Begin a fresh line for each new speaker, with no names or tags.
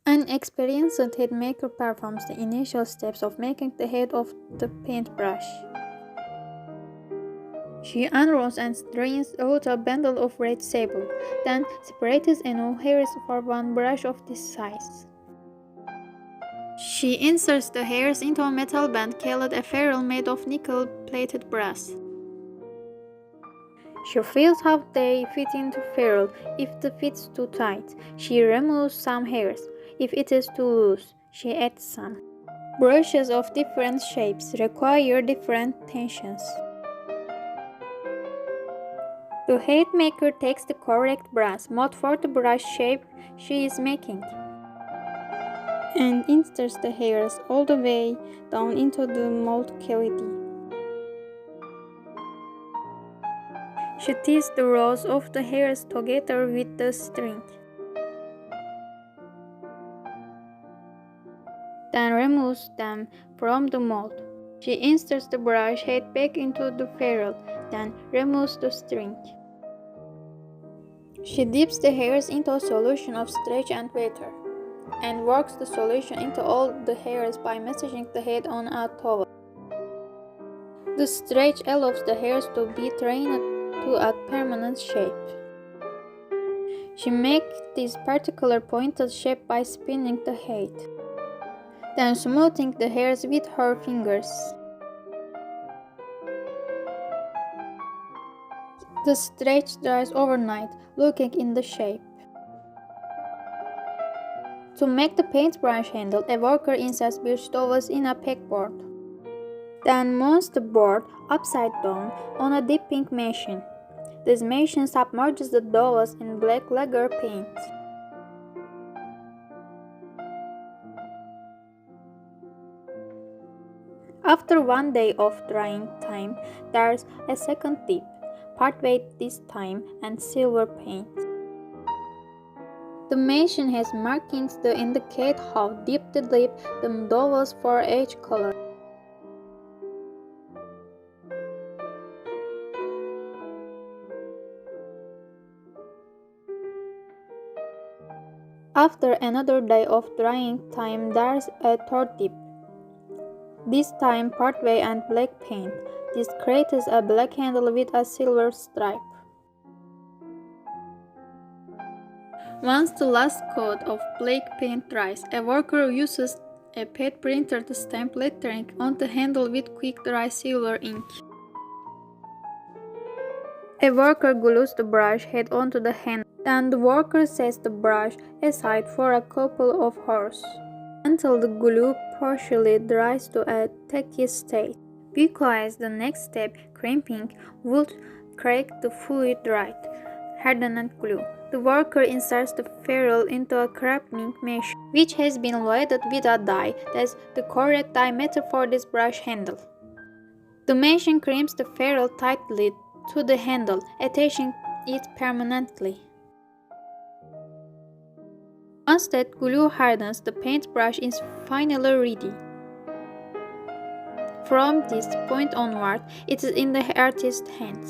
An experienced head maker performs the initial steps of making the head of the paintbrush. She unrolls and strains out a bundle of red sable, then separates enough hairs for one brush of this size. She inserts the hairs into a metal band called a ferrule made of nickel-plated brass. She feels how they fit into ferrule. If it fits too tight, she removes some hairs. If it is too loose, she adds some. Brushes of different shapes require different tensions. The head maker takes the correct brass mold for the brush shape she is making and inserts the hairs all the way down into the mold cavity. She ties the rows of the hairs together with the string, then removes them from the mold. She inserts the brush head back into the ferrule, then removes the string. She dips the hairs into a solution of starch and water, and works the solution into all the hairs by massaging the head on a towel. The starch allows the hairs to be trained to a permanent shape. She makes this particular pointed shape by spinning the head, then smoothing the hairs with her fingers. The starch dries overnight, locking in the shape. To make the paintbrush handle, a worker inserts birch dowels in a pegboard, then mounts the board upside down on a dipping machine. This machine submerges the dowels in black lacquer paint. After 1 day of drying time, there's a second dip, partway this time, and silver paint. The machine has markings to indicate how deep to dip the dowels for each color. After another day of drying time, there's a third dip, this time partway and black paint. This creates a black handle with a silver stripe. Once the last coat of black paint dries, a worker uses a pad printer to stamp lettering on the handle with quick-dry silver ink. A worker glues the brush head onto the handle. Then the worker sets the brush aside for a couple of hours until the glue partially dries to a tacky state, because the next step, crimping, would crack the fully dried, hardened glue. The worker inserts the ferrule into a crimping machine, which has been loaded with a die that's the correct diameter for this brush handle. The machine crimps the ferrule tightly to the handle, attaching it permanently. Once that glue hardens, the paintbrush is finally ready. From this point onward, it is in the artist's hands.